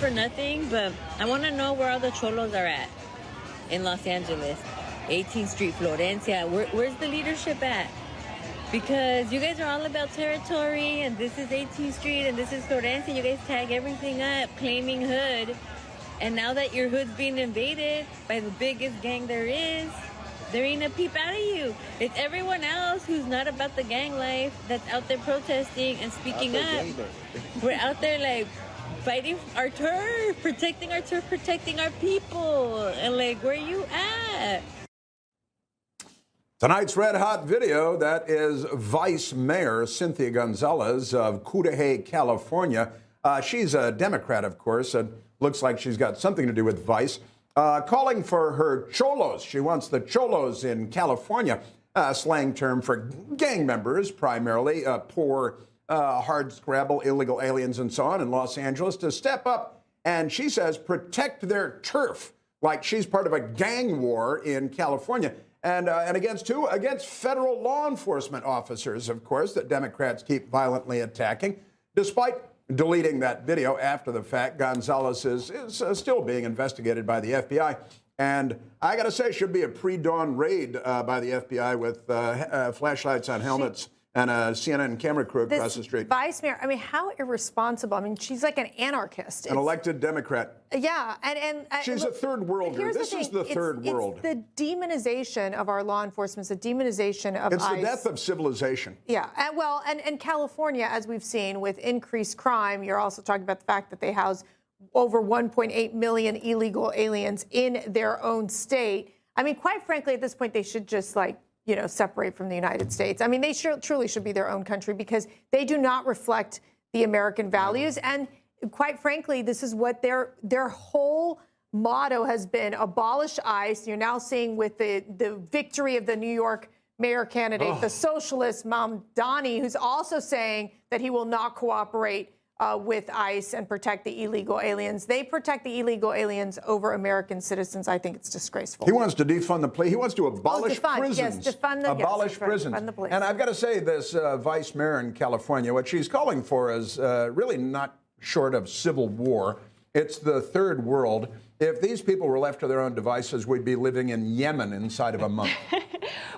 for nothing, but I want to know where all the cholos are at in Los Angeles. 18th Street, Florencia. Where's the leadership at? Because you guys are all about territory, and this is 18th Street, and this is Florencia. You guys tag everything up, claiming hood. And now that your hood's being invaded by the biggest gang there is, there ain't a peep out of you. It's everyone else who's not about the gang life that's out there protesting and speaking up. We're out there like fighting our turf, protecting our people. And like, where you at? Tonight's red hot video, that is Vice Mayor Cynthia Gonzalez of Cudahy, California. She's a Democrat, of course, and looks like she's got something to do with Vice. Calling for her cholos. She wants the cholos in California, slang term for gang members, primarily poor, hard scrabble, illegal aliens and so on in Los Angeles, to step up and, she says, protect their turf, like she's part of a gang war in California. And against who? Against federal law enforcement officers, of course, that Democrats keep violently attacking. Despite deleting that video after the fact, Gonzalez is still being investigated by the FBI. And I got to say, should be a pre-dawn raid by the FBI with flashlights on helmets and a CNN camera crew across the street. Vice Mayor, I mean, how irresponsible. I mean, she's like an anarchist. An elected Democrat. Yeah, and she's a third worlder. This is the third world. It's the demonization of our law enforcement, it's the demonization of ICE. It's the death of civilization. Yeah, and California, as we've seen, with increased crime, you're also talking about the fact that they house over 1.8 million illegal aliens in their own state. I mean, quite frankly, at this point, they should just separate from the United States. I mean, they truly should be their own country because they do not reflect the American values. And quite frankly, this is what their whole motto has been: abolish ICE. You're now seeing with the victory of the New York mayor candidate, the socialist Mamdani, who's also saying that he will not cooperate with ICE and protect the illegal aliens. They protect the illegal aliens over American citizens. I think it's disgraceful. He wants to defund the police. He wants to abolish prisons. Yes, abolish prisons. Defund the police. And I've got to say, this vice mayor in California, what she's calling for is really not short of civil war. It's the third world. If these people were left to their own devices, we'd be living in Yemen inside of a month.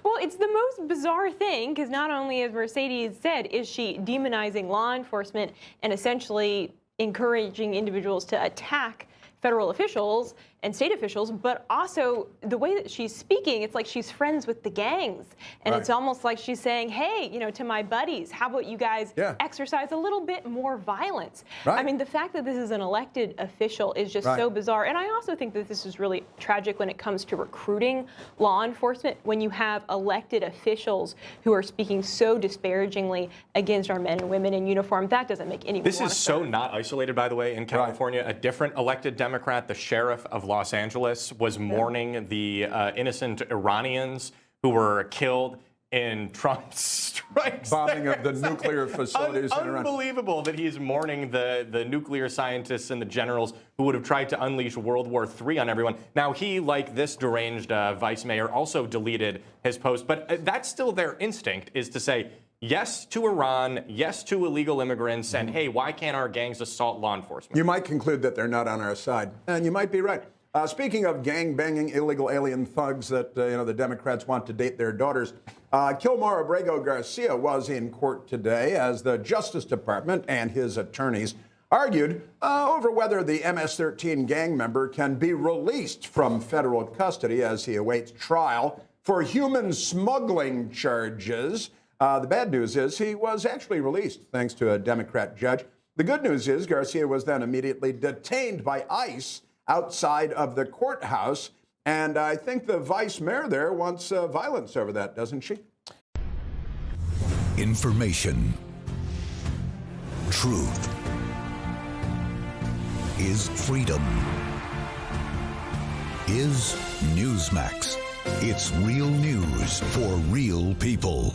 Well, it's the most bizarre thing, because not only, as Mercedes said, is she demonizing law enforcement and essentially encouraging individuals to attack federal officials and state officials, but also the way that she's speaking, it's like she's friends with the gangs. And it's almost like she's saying, hey, to my buddies, how about you guys exercise a little bit more violence? I mean, the fact that this is an elected official is just so bizarre. And I also think that this is really tragic when it comes to recruiting law enforcement, when you have elected officials who are speaking so disparagingly against our men and women in uniform. That doesn't make anyone This is so not isolated, by the way, in California. A different elected Democrat, the sheriff of Los Angeles, was mourning the innocent Iranians who were killed in Trump's strikes. Bombing of the nuclear facilities in Iran. Unbelievable that he's mourning the nuclear scientists and the generals who would have tried to unleash World War III on everyone. Now, he, like this deranged vice mayor, also deleted his post, but that's still their instinct, is to say yes to Iran, yes to illegal immigrants, and hey, why can't our gangs assault law enforcement? You might conclude that they're not on our side, and you might be right. Speaking of gang-banging illegal alien thugs that the Democrats want to date their daughters, Kilmar Abrego Garcia was in court today as the Justice Department and his attorneys argued over whether the MS-13 gang member can be released from federal custody as he awaits trial for human smuggling charges. The bad news is he was actually released thanks to a Democrat judge. The good news is Garcia was then immediately detained by ICE outside of the courthouse. And I think the vice mayor there wants violence over that, doesn't she? Information. Truth is freedom. Is Newsmax. It's real news for real people.